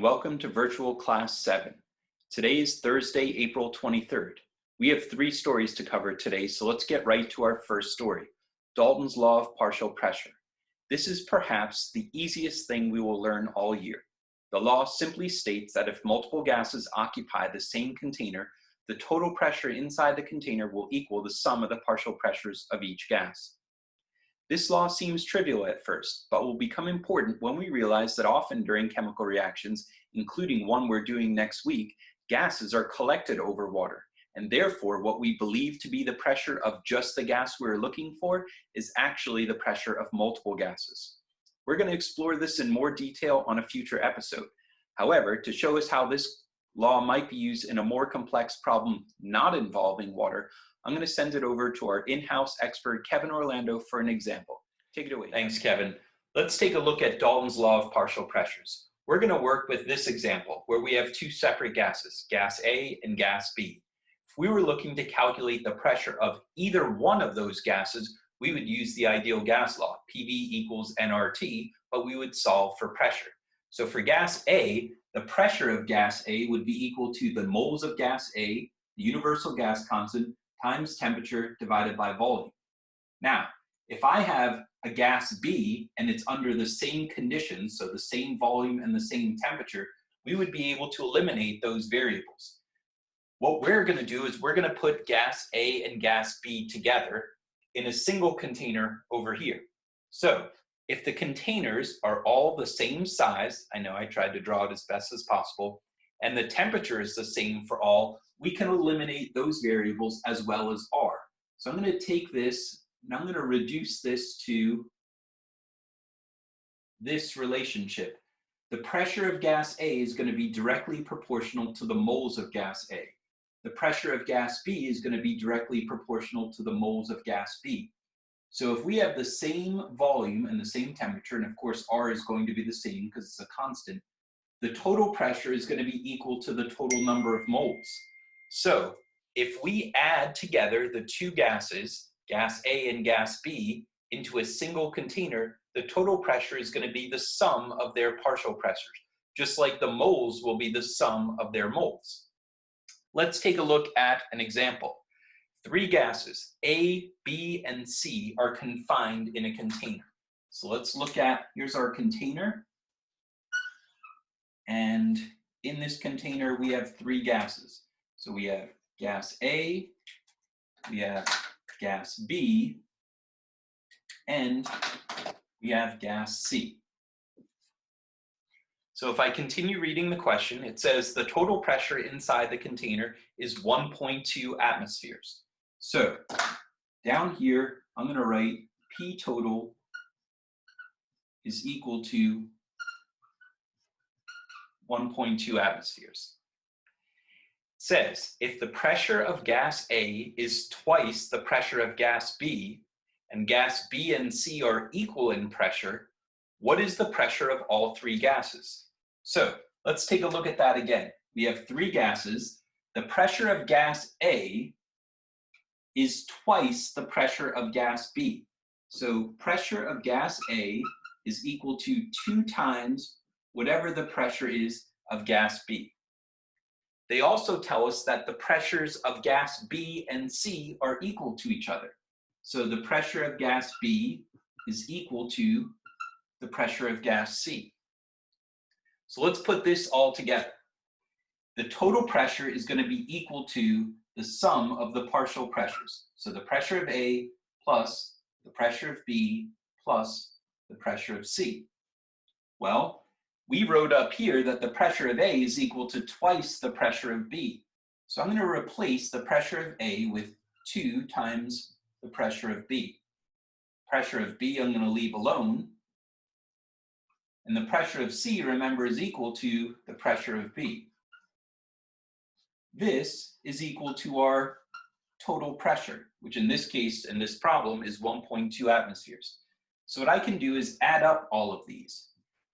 and welcome to Virtual Class 7. Today is Thursday, April 23rd. We have 3 stories to cover today, so let's get right to our first story, Dalton's Law of Partial Pressure. This is perhaps the easiest thing we will learn all year. The law simply states that if multiple gases occupy the same container, the total pressure inside the container will equal the sum of the partial pressures of each gas. This law seems trivial at first, but will become important when we realize that often during chemical reactions, including one we're doing next week, gases are collected over water, and therefore what we believe to be the pressure of just the gas we're looking for is actually the pressure of multiple gases. We're going to explore this in more detail on a future episode. However, to show us how this law might be used in a more complex problem not involving water, I'm going to send it over to our in-house expert, Kevin Orlando, for an example. Take it away. Thanks, Kevin. Let's take a look at Dalton's Law of Partial Pressures. We're going to work with this example where we have 2 separate gases, gas A and gas B. If we were looking to calculate the pressure of either one of those gases, we would use the ideal gas law, PV equals nRT, but we would solve for pressure. So for gas A, the pressure of gas A would be equal to the moles of gas A, the universal gas constant, times temperature divided by volume. Now, if I have a gas B and it's under the same conditions, so the same volume and the same temperature, we would be able to eliminate those variables. What we're going to do is we're going to put gas A and gas B together in a single container over here. So if the containers are all the same size, I know I tried to draw it as best as possible, and the temperature is the same for all, we can eliminate those variables as well as R. So I'm going to take this and I'm going to reduce this to this relationship. The pressure of gas A is going to be directly proportional to the moles of gas A. The pressure of gas B is going to be directly proportional to the moles of gas B. So if we have the same volume and the same temperature, and of course R is going to be the same because it's a constant, the total pressure is going to be equal to the total number of moles. So if we add together the 2 gases, gas A and gas B, into a single container, the total pressure is going to be the sum of their partial pressures, just like the moles will be the sum of their moles. Let's take a look at an example. 3 gases, A, B, and C, are confined in a container. So let's look at, here's our container. And in this container, we have 3 gases. So we have gas A, we have gas B, and we have gas C. So if I continue reading the question, it says the total pressure inside the container is 1.2 atmospheres. So down here, I'm going to write P total is equal to 1.2 atmospheres. It says if the pressure of gas A is twice the pressure of gas B, and gas B and C are equal in pressure, what is the pressure of all 3 gases? So let's take a look at that again. We have 3 gases. The pressure of gas A is twice the pressure of gas B. So pressure of gas A is equal to 2 times whatever the pressure is of gas B. They also tell us that the pressures of gas B and C are equal to each other. So the pressure of gas B is equal to the pressure of gas C. So let's put this all together. The total pressure is going to be equal to the sum of the partial pressures. So the pressure of A plus the pressure of B plus the pressure of C. Well, we wrote up here that the pressure of A is equal to twice the pressure of B. So I'm going to replace the pressure of A with 2 times the pressure of B. Pressure of B I'm going to leave alone. And the pressure of C, remember, is equal to the pressure of B. This is equal to our total pressure, which in this case, in this problem, is 1.2 atmospheres. So what I can do is add up all of these.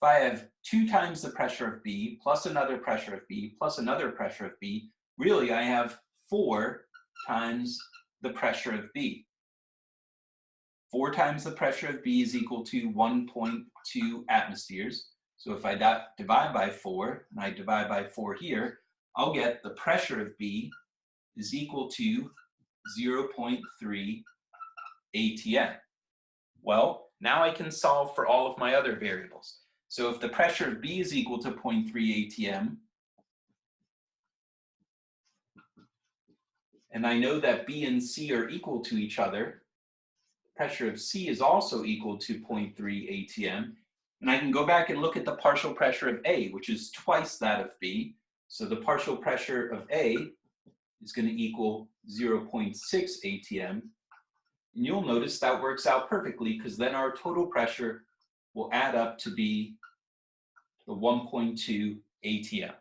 If I have 2 times the pressure of B, plus another pressure of B, plus another pressure of B, really I have 4 times the pressure of B. 4 times the pressure of B is equal to 1.2 atmospheres. So if I divide by 4, and I divide by 4 here, I'll get the pressure of B is equal to 0.3 atm. Well, now I can solve for all of my other variables. So if the pressure of B is equal to 0.3 atm, and I know that B and C are equal to each other, the pressure of C is also equal to 0.3 atm, and I can go back and look at the partial pressure of A, which is twice that of B. So the partial pressure of A is going to equal 0.6 atm. And you'll notice that works out perfectly because then our total pressure will add up to be the 1.2 atm.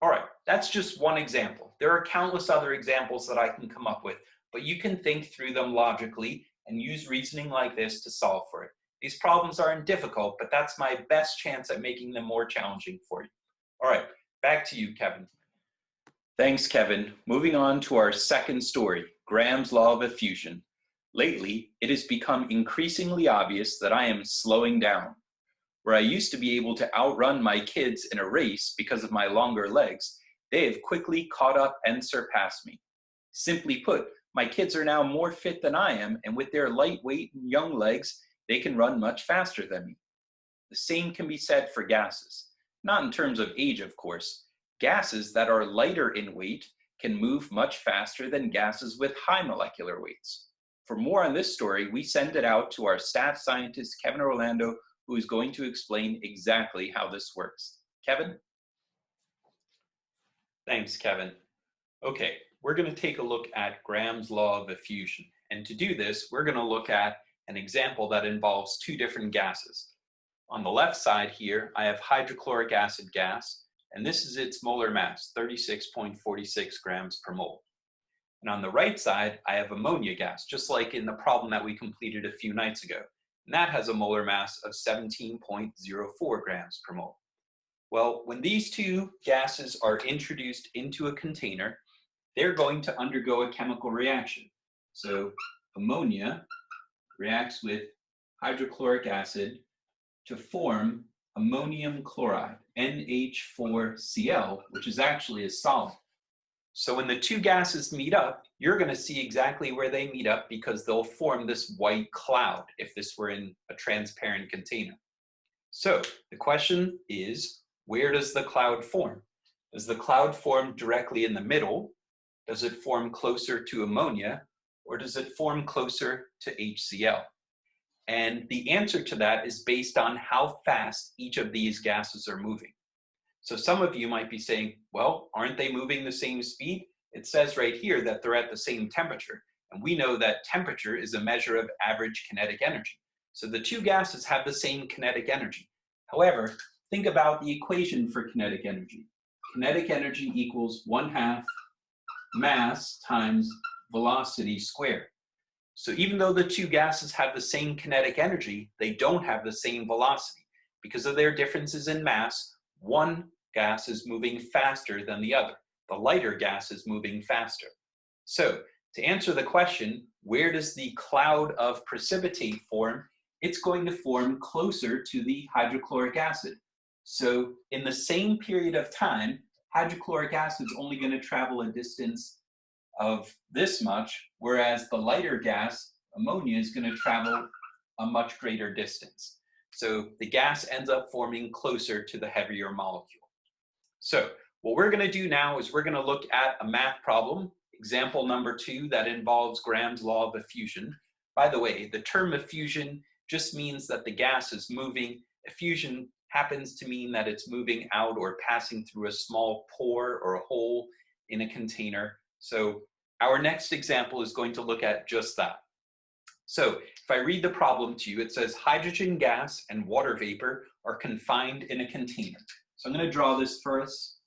All right, that's just one example. There are countless other examples that I can come up with, but you can think through them logically and use reasoning like this to solve for it. These problems aren't difficult, but that's my best chance at making them more challenging for you. All right, back to you, Kevin. Thanks, Kevin. Moving on to our second story, Graham's Law of Effusion. Lately, it has become increasingly obvious that I am slowing down. Where I used to be able to outrun my kids in a race because of my longer legs, they have quickly caught up and surpassed me. Simply put, my kids are now more fit than I am, and with their lightweight and young legs, they can run much faster than me. The same can be said for gases. Not in terms of age, of course. Gases that are lighter in weight can move much faster than gases with high molecular weights. For more on this story, we send it out to our staff scientist, Kevin Orlando, who is going to explain exactly how this works. Kevin? Thanks, Kevin. Okay, we're going to take a look at Graham's Law of Effusion. And to do this, we're going to look at an example that involves two different gases. On the left side here, I have hydrochloric acid gas, and this is its molar mass, 36.46 grams per mole. And on the right side, I have ammonia gas, just like in the problem that we completed a few nights ago. And that has a molar mass of 17.04 grams per mole. Well, when these two gases are introduced into a container, they're going to undergo a chemical reaction. So ammonia reacts with hydrochloric acid to form ammonium chloride, NH4Cl, which is actually a solid. So when the two gases meet up, you're going to see exactly where they meet up because they'll form this white cloud if this were in a transparent container. So the question is, where does the cloud form? Does the cloud form directly in the middle? Does it form closer to ammonia? Or does it form closer to HCl? And the answer to that is based on how fast each of these gases are moving. So some of you might be saying, well, aren't they moving the same speed? It says right here that they're at the same temperature. And we know that temperature is a measure of average kinetic energy. So the two gases have the same kinetic energy. However, think about the equation for kinetic energy. Kinetic energy equals 1/2 mass times velocity squared. So even though the two gases have the same kinetic energy, they don't have the same velocity. Because of their differences in mass, one gas is moving faster than the other. The lighter gas is moving faster. So to answer the question, where does the cloud of precipitate form? It's going to form closer to the hydrochloric acid. So in the same period of time, hydrochloric acid is only going to travel a distance of this much, whereas the lighter gas, ammonia, is going to travel a much greater distance. So the gas ends up forming closer to the heavier molecule. So what we're going to do now is we're going to look at a math problem, example number 2, that involves Graham's Law of Effusion. By the way, the term effusion just means that the gas is moving. Effusion happens to mean that it's moving out or passing through a small pore or a hole in a container. So our next example is going to look at just that. So if I read the problem to you, it says hydrogen gas and water vapor are confined in a container. So I'm going to draw this for us.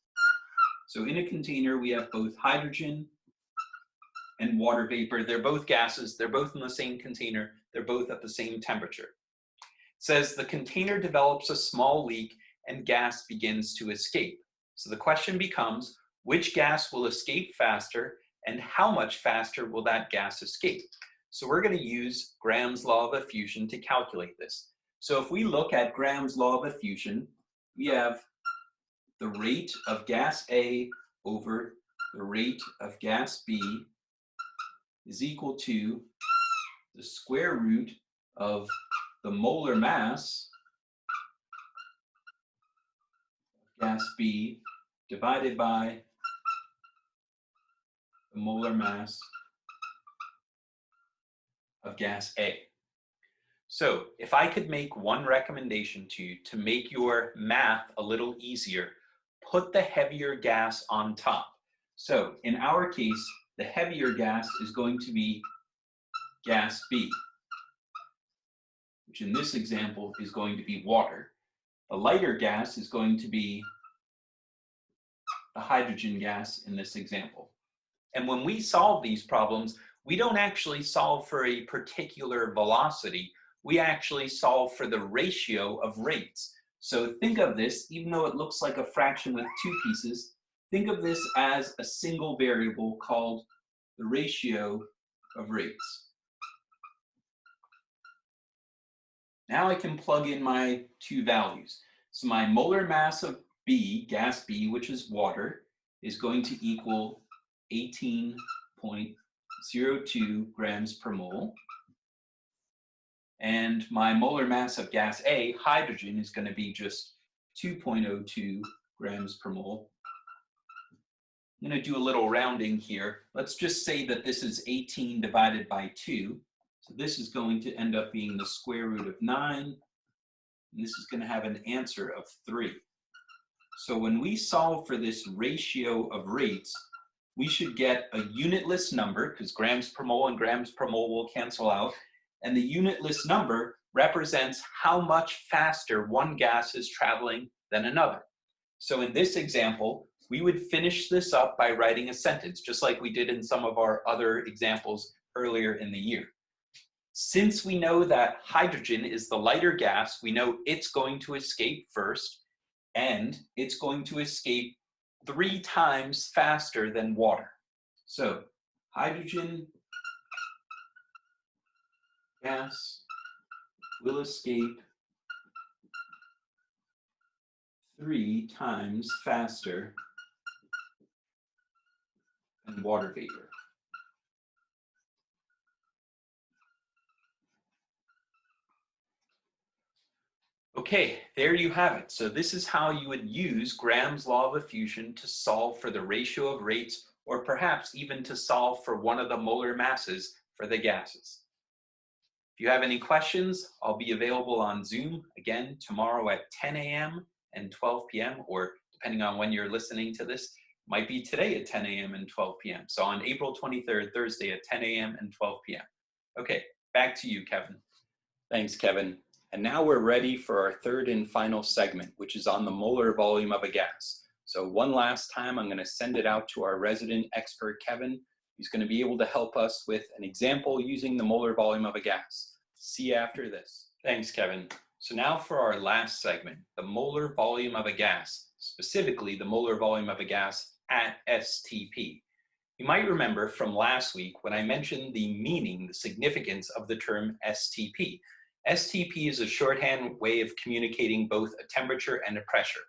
So in a container, we have both hydrogen and water vapor. They're both gases. They're both in the same container. They're both at the same temperature. It says the container develops a small leak and gas begins to escape. So the question becomes, which gas will escape faster and how much faster will that gas escape? So we're going to use Graham's Law of Effusion to calculate this. So if we look at Graham's Law of Effusion, we have the rate of gas A over the rate of gas B is equal to the square root of the molar mass of gas B divided by the molar mass of gas A. So if I could make one recommendation to you to make your math a little easier, put the heavier gas on top. So in our case, the heavier gas is going to be gas B, which in this example is going to be water. The lighter gas is going to be the hydrogen gas in this example. And when we solve these problems, we don't actually solve for a particular velocity. We actually solve for the ratio of rates. So think of this, even though it looks like a fraction with two pieces, think of this as a single variable called the ratio of rates. Now I can plug in my two values. So my molar mass of B, gas B, which is water, is going to equal 18.02 grams per mole. And my molar mass of gas A, hydrogen, is going to be just 2.02 grams per mole. I'm going to do a little rounding here. Let's just say that this is 18 divided by 2. So this is going to end up being the square root of 9. And this is going to have an answer of 3. So when we solve for this ratio of rates, we should get a unitless number, because grams per mole and grams per mole will cancel out. And the unitless number represents how much faster one gas is traveling than another. So in this example, we would finish this up by writing a sentence, just like we did in some of our other examples earlier in the year. Since we know that hydrogen is the lighter gas, we know it's going to escape first, and it's going to escape 3 times faster than water. So hydrogen gas will escape 3 times faster than water vapor. Okay, there you have it. So this is how you would use Graham's law of effusion to solve for the ratio of rates, or perhaps even to solve for one of the molar masses for the gases. If you have any questions, I'll be available on Zoom again tomorrow at 10 a.m. and 12 p.m. or depending on when you're listening to this, might be today at 10 a.m. and 12 p.m. So on April 23rd, Thursday at 10 a.m. and 12 p.m. Okay, back to you, Kevin. Thanks, Kevin. And now we're ready for our third and final segment, which is on the molar volume of a gas. So one last time, I'm going to send it out to our resident expert, Kevin. He's going to be able to help us with an example using the molar volume of a gas. See you after this. Thanks, Kevin. So now for our last segment, the molar volume of a gas, specifically the molar volume of a gas at STP. You might remember from last week when I mentioned the meaning, the significance of the term STP. STP is a shorthand way of communicating both a temperature and a pressure.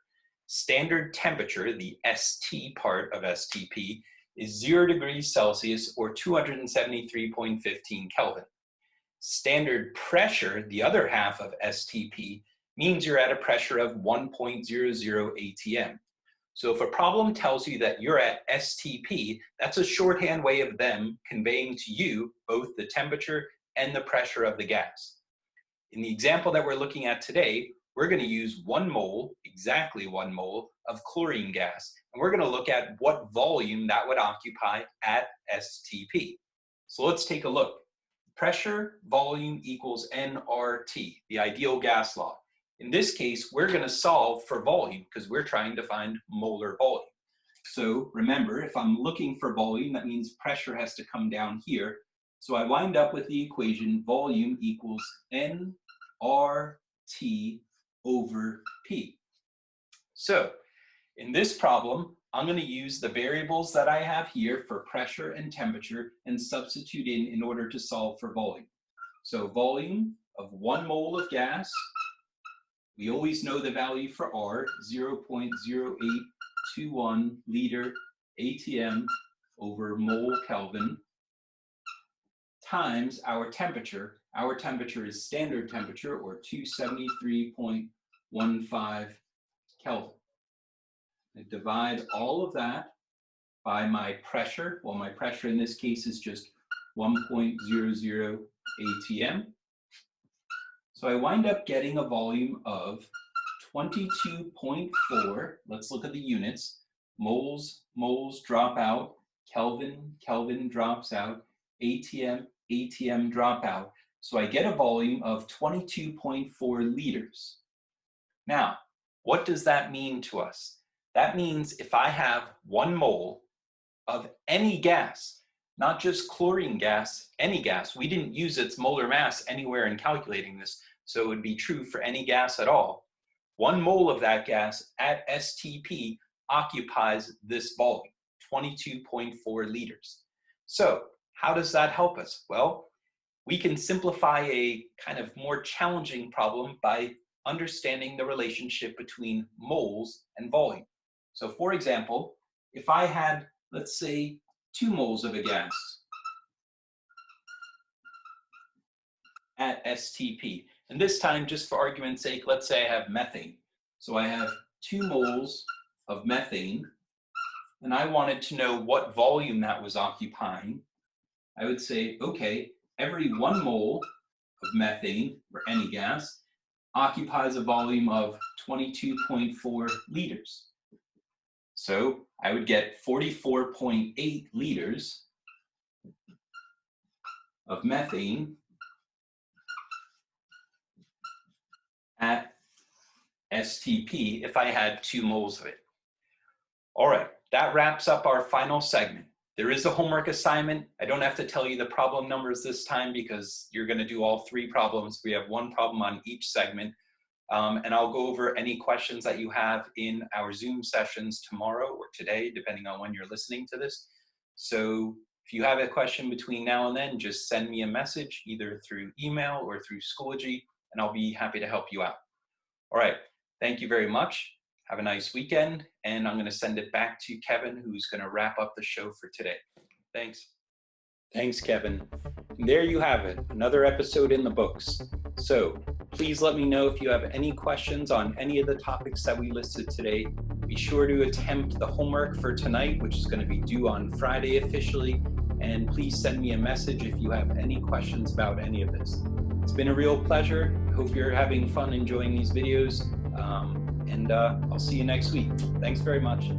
Standard temperature, the ST part of STP, is 0 degrees Celsius or 273.15 Kelvin. Standard pressure, the other half of STP, means you're at a pressure of 1.00 atm. So if a problem tells you that you're at STP, that's a shorthand way of them conveying to you both the temperature and the pressure of the gas. In the example that we're looking at today, we're going to use 1 mole, exactly 1 mole, of chlorine gas, and we're going to look at what volume that would occupy at STP. So let's take a look. Pressure volume equals nRT, the ideal gas law. In this case, we're going to solve for volume because we're trying to find molar volume. So remember, if I'm looking for volume, that means pressure has to come down here. So I wind up with the equation volume equals nRT over P. So in this problem, I'm going to use the variables that I have here for pressure and temperature and substitute in order to solve for volume. So volume of 1 mole of gas We always know the value for R, 0.0821 liter ATM over mole Kelvin, times our temperature. Our temperature is standard temperature, or 273.15 Kelvin. I divide all of that by my pressure. Well, my pressure in this case is just 1.00 ATM. So I wind up getting a volume of 22.4, let's look at the units. Moles drop out, Kelvin drops out, ATM drop out. So I get a volume of 22.4 liters. Now, what does that mean to us? That means if I have 1 mole of any gas, not just chlorine gas, any gas, we didn't use its molar mass anywhere in calculating this, so it would be true for any gas at all. 1 mole of that gas at STP occupies this volume, 22.4 liters. So how does that help us? Well, we can simplify a kind of more challenging problem by understanding the relationship between moles and volume. So for example, if I had, let's say, 2 moles of a gas at STP, and this time, just for argument's sake, let's say I have methane. So I have 2 moles of methane, and I wanted to know what volume that was occupying. I would say, okay, every 1 mole of methane, or any gas, occupies a volume of 22.4 liters. So I would get 44.8 liters of methane at STP if I had 2 moles of it. All right, that wraps up our final segment. There is a homework assignment. I don't have to tell you the problem numbers this time because you're going to do all 3 problems. We have 1 problem on each segment. And I'll go over any questions that you have in our Zoom sessions tomorrow or today, depending on when you're listening to this. So if you have a question between now and then, just send me a message either through email or through Schoology, and I'll be happy to help you out. All right, thank you very much. Have a nice weekend, and I'm going to send it back to Kevin, who's going to wrap up the show for today. Thanks. Thanks, Kevin. And there you have it, another episode in the books. So please let me know if you have any questions on any of the topics that we listed today. Be sure to attempt the homework for tonight, which is going to be due on Friday officially. And please send me a message if you have any questions about any of this. It's been a real pleasure. I hope you're having fun enjoying these videos. And I'll see you next week. Thanks very much.